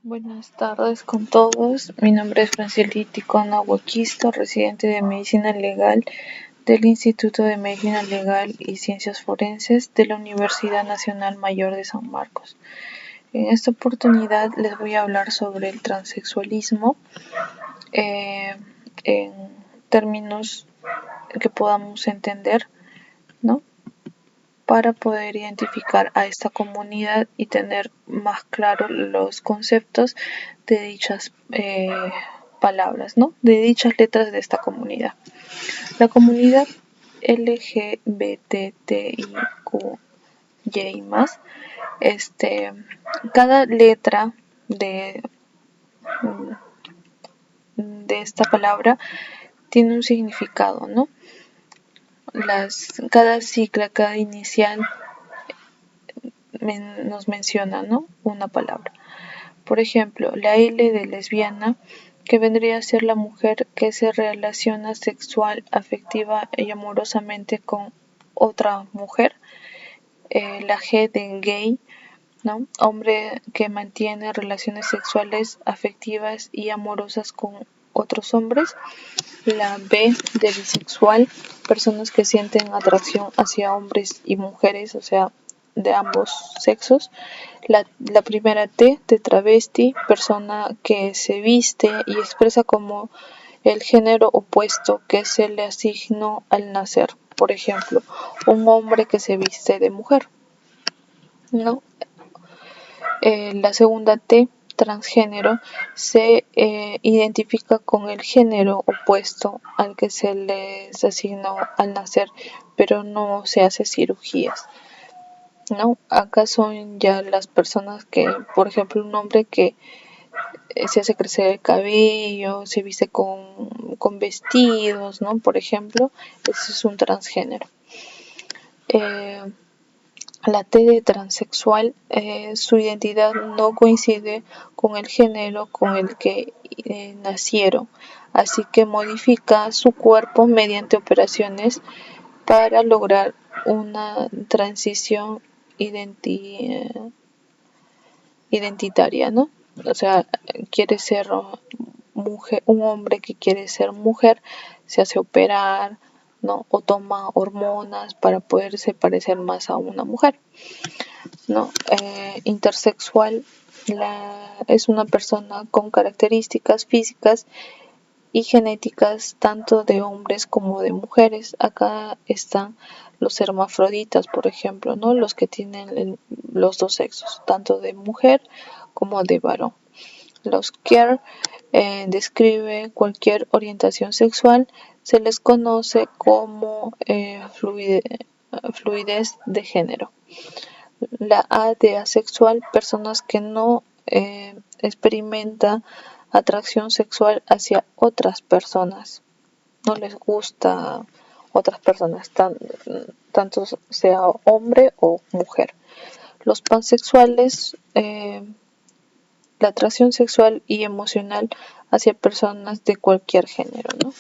Buenas tardes con todos. Mi nombre es Francieli Ticona Huaquisto, residente de Medicina Legal del Instituto de Medicina Legal y Ciencias Forenses de la Universidad Nacional Mayor de San Marcos. En esta oportunidad les voy a hablar sobre el transexualismo en términos que podamos entender, ¿no? Para poder identificar a esta comunidad y tener más claro los conceptos de dichas palabras, ¿no? De dichas letras de esta comunidad. La comunidad LGBTTIQY+, cada letra de esta palabra tiene un significado, ¿no? Cada sigla, cada inicial nos menciona, ¿no? Una palabra. Por ejemplo, la L de lesbiana, que vendría a ser la mujer que se relaciona sexual, afectiva y amorosamente con otra mujer. La G de gay, ¿no? Hombre que mantiene relaciones sexuales, afectivas y amorosas con otros hombres. La B de bisexual, personas que sienten atracción hacia hombres y mujeres, o sea, de ambos sexos. La primera T de travesti, persona que se viste y expresa como el género opuesto que se le asignó al nacer. Por ejemplo, un hombre que se viste de mujer, ¿no? La segunda T, transgénero, se identifica con el género opuesto al que se les asignó al nacer, pero no se hace cirugías, ¿no? Acá son ya las personas que, por ejemplo, un hombre que se hace crecer el cabello, se viste con vestidos, ¿no? Por ejemplo, ese es un transgénero. La T de transexual, su identidad no coincide con el género con el que nacieron, así que modifica su cuerpo mediante operaciones para lograr una transición identitaria, ¿no? O sea, quiere ser mujer, un hombre que quiere ser mujer se hace operar, ¿no? O toma hormonas para poderse parecer más a una mujer, ¿no? Intersexual es una persona con características físicas y genéticas tanto de hombres como de mujeres. Acá están los hermafroditas, por ejemplo, ¿no? Los que tienen los dos sexos, tanto de mujer como de varón. Los queer describe cualquier orientación sexual, se les conoce como fluidez de género. La A de asexual, personas que no experimentan atracción sexual hacia otras personas, no les gusta otras personas, tanto sea hombre o mujer. Los pansexuales, la atracción sexual y emocional hacia personas de cualquier género, ¿no?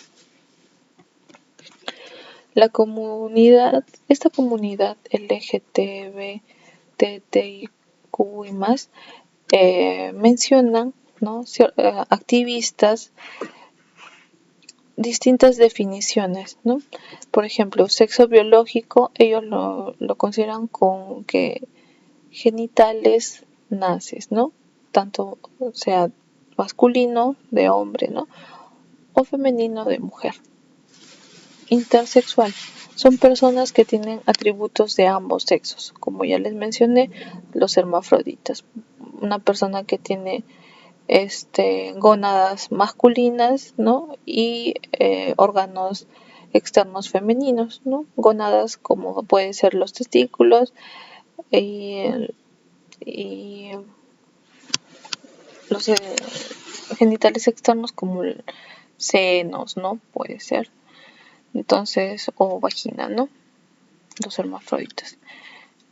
Esta comunidad LGTBTIQ+, mencionan, ¿no? Activistas distintas definiciones, ¿no? Por ejemplo, sexo biológico, ellos lo consideran con que genitales naces, ¿no? Tanto sea masculino de hombre, ¿no? O femenino de mujer. Intersexual son personas que tienen atributos de ambos sexos, como ya les mencioné, los hermafroditas. Una persona que tiene gónadas masculinas, ¿no? Y órganos externos femeninos, ¿no? Gónadas como pueden ser los testículos y los genitales externos como senos, ¿no? Puede ser. Entonces, o vagina, ¿no? Los hermafroditas.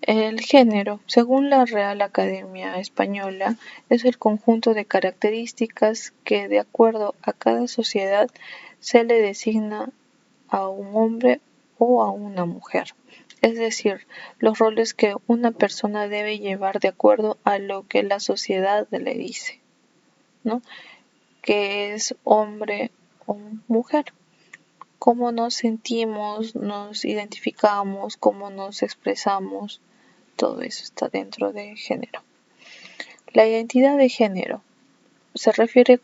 El género, según la Real Academia Española, es el conjunto de características que, de acuerdo a cada sociedad, se le designa a un hombre o a una mujer. Es decir, los roles que una persona debe llevar de acuerdo a lo que la sociedad le dice. ¿no? ¿Qué es hombre o mujer? ¿Cómo nos sentimos, nos identificamos, cómo nos expresamos? Todo eso está dentro de género. La identidad de género se refiere a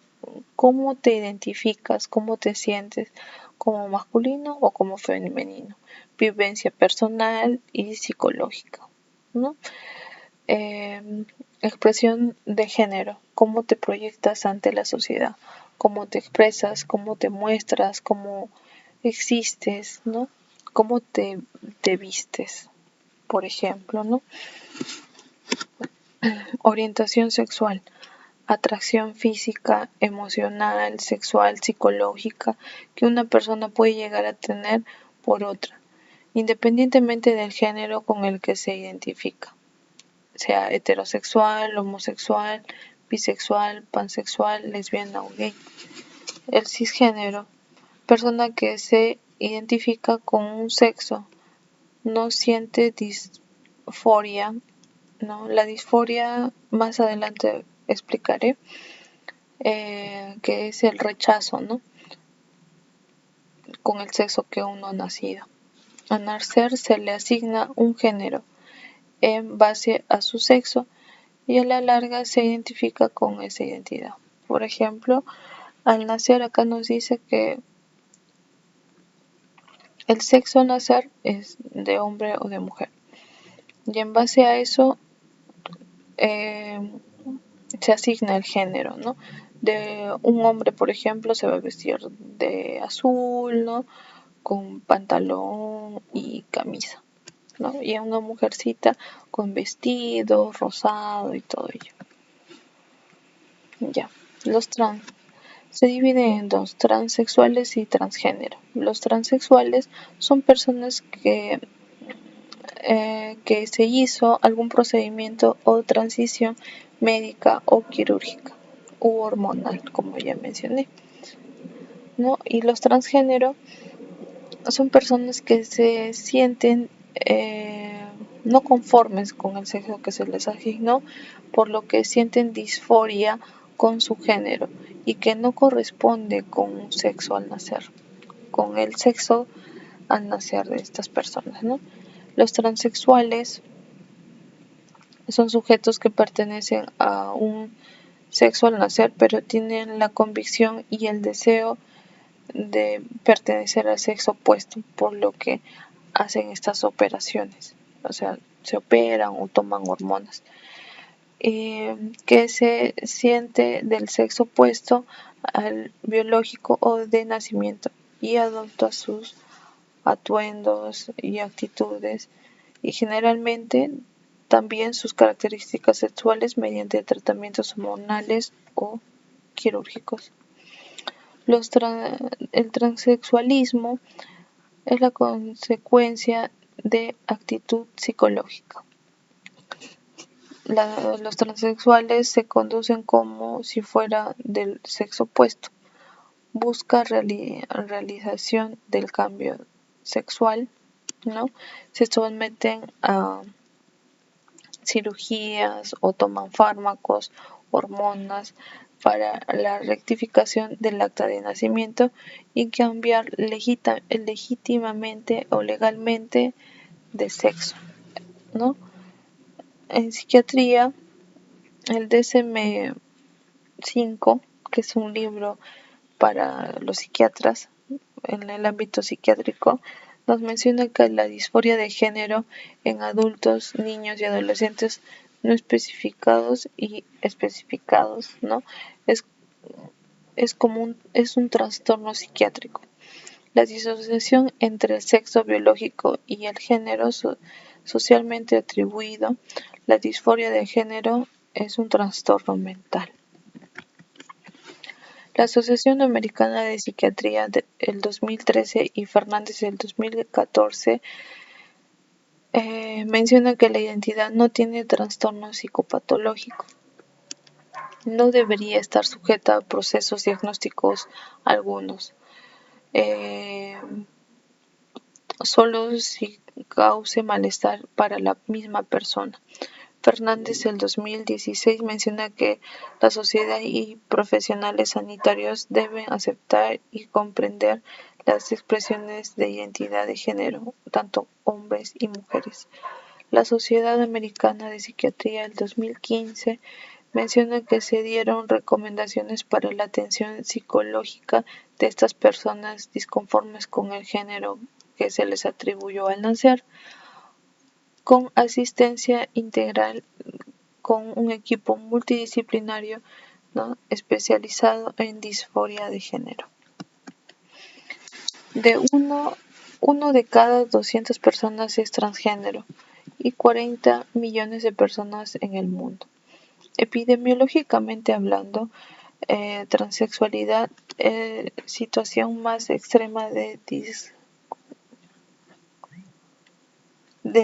cómo te identificas, cómo te sientes, como masculino o como femenino, vivencia personal y psicológica, ¿no? Expresión de género, cómo te proyectas ante la sociedad, cómo te expresas, cómo te muestras, cómo existes, ¿no? Cómo te vistes, por ejemplo, ¿no? Orientación sexual, atracción física, emocional, sexual, psicológica que una persona puede llegar a tener por otra, independientemente del género con el que se identifica, sea heterosexual, homosexual, bisexual, pansexual, lesbiana o gay. El cisgénero, persona que se identifica con un sexo, no siente disforia, ¿no? La disforia más adelante explicaré, que es el rechazo, ¿no? Con el sexo que uno ha nacido. Al nacer se le asigna un género en base a su sexo y a la larga se identifica con esa identidad. Por ejemplo, al nacer acá nos dice que el sexo al nacer es de hombre o de mujer. Y en base a eso eh, se asigna el género, ¿no? De un hombre, por ejemplo, se va a vestir de azul, ¿no? Con pantalón y camisa, ¿no? Y a una mujercita con vestido rosado y todo ello. Ya, los trans se dividen en dos, transexuales y transgénero. Los transexuales son personas que se hizo algún procedimiento o transición médica o quirúrgica u hormonal, como ya mencioné, ¿no? Y los transgénero son personas que se sienten no conformes con el sexo que se les asignó, por lo que sienten disforia con su género y que no corresponde con un sexo al nacer, con el sexo al nacer de estas personas, ¿no? Los transexuales son sujetos que pertenecen a un sexo al nacer, pero tienen la convicción y el deseo de pertenecer al sexo opuesto, por lo que hacen estas operaciones, o sea, se operan o toman hormonas, que se siente del sexo opuesto al biológico o de nacimiento y adopta sus atuendos y actitudes y generalmente también sus características sexuales mediante tratamientos hormonales o quirúrgicos. El transexualismo es la consecuencia de actitud psicológica. Los transexuales se conducen como si fuera del sexo opuesto. Busca realización del cambio sexual, ¿no? Se someten a cirugías o toman fármacos, hormonas para la rectificación del acta de nacimiento y cambiar legítimamente o legalmente de sexo, ¿no? En psiquiatría, el DSM-5, que es un libro para los psiquiatras en el ámbito psiquiátrico, nos menciona que la disforia de género en adultos, niños y adolescentes no especificados y especificados, ¿no? Es, es un trastorno psiquiátrico. La disociación entre el sexo biológico y el género socialmente atribuido, la disforia de género es un trastorno mental. La Asociación Americana de Psiquiatría del 2013 y Fernández del 2014 menciona que la identidad no tiene trastorno psicopatológico. No debería estar sujeta a procesos diagnósticos algunos. Solo si cause malestar para la misma persona, Fernández del 2016 menciona que la sociedad y profesionales sanitarios deben aceptar y comprender las expresiones de identidad de género, tanto hombres y mujeres. La Sociedad Americana de Psiquiatría del 2015 menciona que se dieron recomendaciones para la atención psicológica de estas personas disconformes con el género que se les atribuyó al nacer, con asistencia integral con un equipo multidisciplinario, ¿no?, especializado en disforia de género. De uno de cada 200 personas es transgénero y 40 millones de personas en el mundo. Epidemiológicamente hablando, transexualidad, situación más extrema de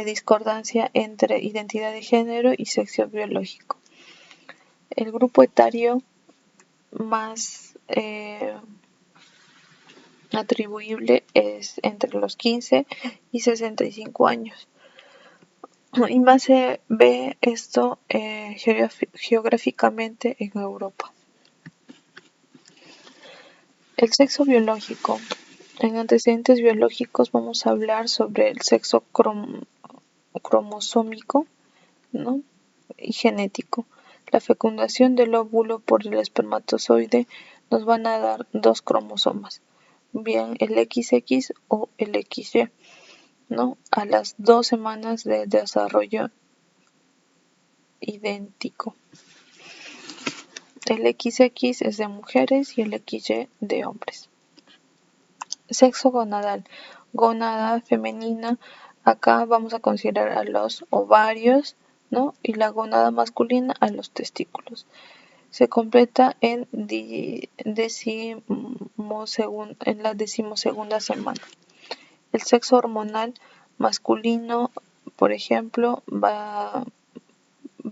discordancia entre identidad de género y sexo biológico. El grupo etario más atribuible es entre los 15 y 65 años. Y más se ve esto geográficamente en Europa. El sexo biológico. En antecedentes biológicos vamos a hablar sobre el sexo cromosómico, ¿no?, y genético. La fecundación del óvulo por el espermatozoide nos van a dar dos cromosomas, bien el XX o el XY, ¿no?, a las 2 semanas de desarrollo idéntico. El XX es de mujeres y el XY de hombres. Sexo gonadal. Gónada femenina. Acá vamos a considerar a los ovarios, ¿no?, y la gónada masculina a los testículos. Se completa en la decimosegunda semana. El sexo hormonal masculino, por ejemplo, va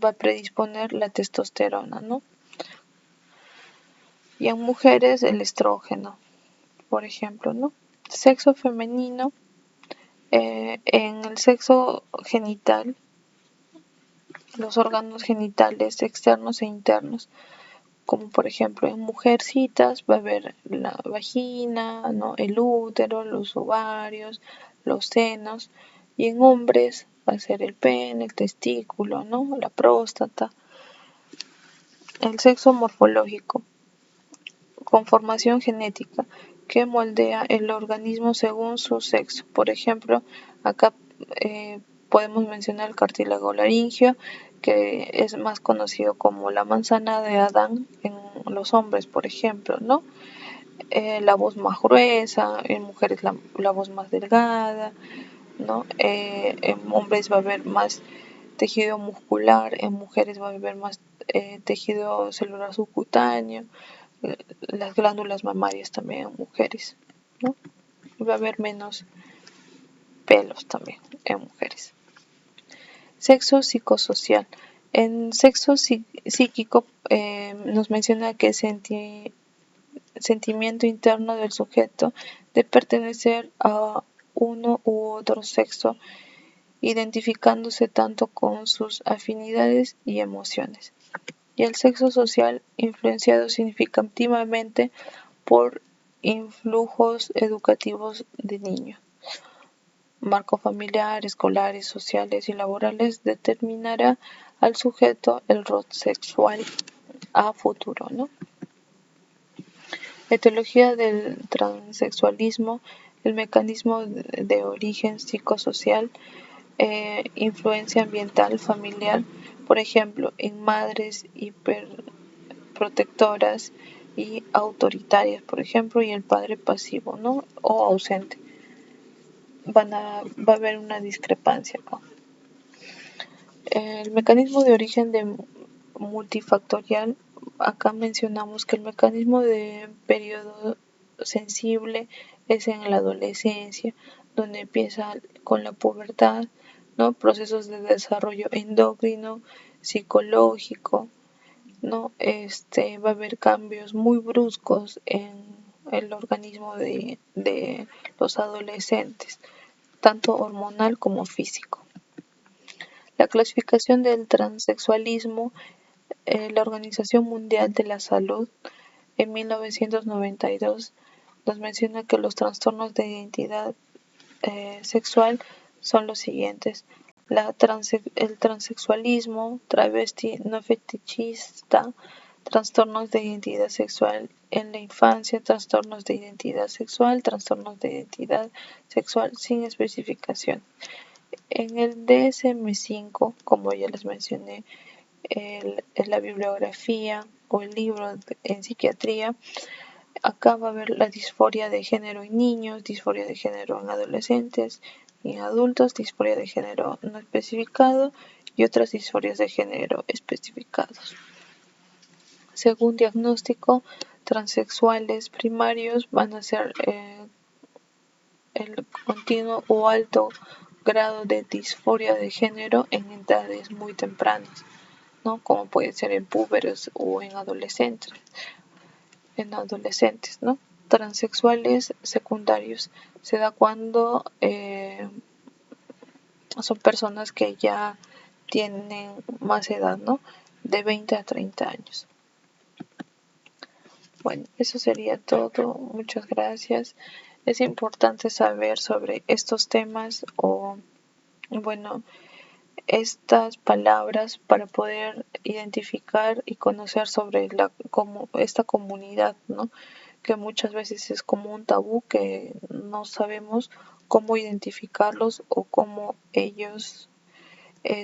a predisponer la testosterona, ¿no? Y en mujeres el estrógeno, por ejemplo, ¿no? Sexo femenino, en el sexo genital, los órganos genitales externos e internos, como por ejemplo en mujercitas va a haber la vagina, ¿no?, el útero, los ovarios, los senos, y en hombres va a ser el pene, el testículo, ¿no?, la próstata. El sexo morfológico, conformación genética, que moldea el organismo según su sexo. Por ejemplo, acá podemos mencionar el cartílago laringio, que es más conocido como la manzana de Adán en los hombres, por ejemplo, ¿no? La voz más gruesa, en mujeres la voz más delgada, ¿no? En hombres va a haber más tejido muscular, en mujeres va a haber más tejido celular subcutáneo, las glándulas mamarias también en mujeres, ¿no? Va a haber menos pelos también en mujeres. Sexo psicosocial. En sexo psíquico nos menciona que sentimiento interno del sujeto de pertenecer a uno u otro sexo, identificándose tanto con sus afinidades y emociones. Y el sexo social, influenciado significativamente por influjos educativos de niños. Marco familiar, escolares, sociales y laborales determinará al sujeto el rol sexual a futuro, ¿no? Etiología del transexualismo, el mecanismo de origen psicosocial, influencia ambiental, familiar, por ejemplo, en madres hiperprotectoras y autoritarias, por ejemplo, y el padre pasivo, ¿no?, o ausente. Va a haber una discrepancia acá. El mecanismo de origen multifactorial, acá mencionamos que el mecanismo de periodo sensible es en la adolescencia, donde empieza con la pubertad, ¿no?, procesos de desarrollo endocrino, psicológico, ¿no? Va a haber cambios muy bruscos en el organismo de los adolescentes, tanto hormonal como físico. La clasificación del transexualismo, la Organización Mundial de la Salud en 1992 nos menciona que los trastornos de identidad sexual son los siguientes: el transexualismo, travesti no fetichista, trastornos de identidad sexual en la infancia, trastornos de identidad sexual, trastornos de identidad sexual sin especificación. En el DSM-5, como ya les mencioné, la bibliografía o el libro en psiquiatría, acá va a haber la disforia de género en niños, disforia de género en adolescentes y en adultos, disforia de género no especificado y otras disforias de género especificados. Según diagnóstico, transexuales primarios van a ser el continuo o alto grado de disforia de género en edades muy tempranas, ¿no? Como puede ser en púberes o en adolescentes, ¿no? Transexuales secundarios se da cuando son personas que ya tienen más edad, ¿no? De 20 a 30 años. Bueno, eso sería todo. Muchas gracias. Es importante saber sobre estos temas o, bueno, estas palabras para poder identificar y conocer sobre esta comunidad, ¿no? Que muchas veces es como un tabú que no sabemos cómo identificarlos o cómo ellos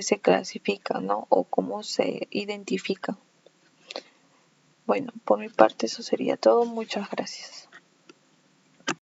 se clasifican, ¿no? O cómo se identifican. Bueno, por mi parte eso sería todo. Muchas gracias.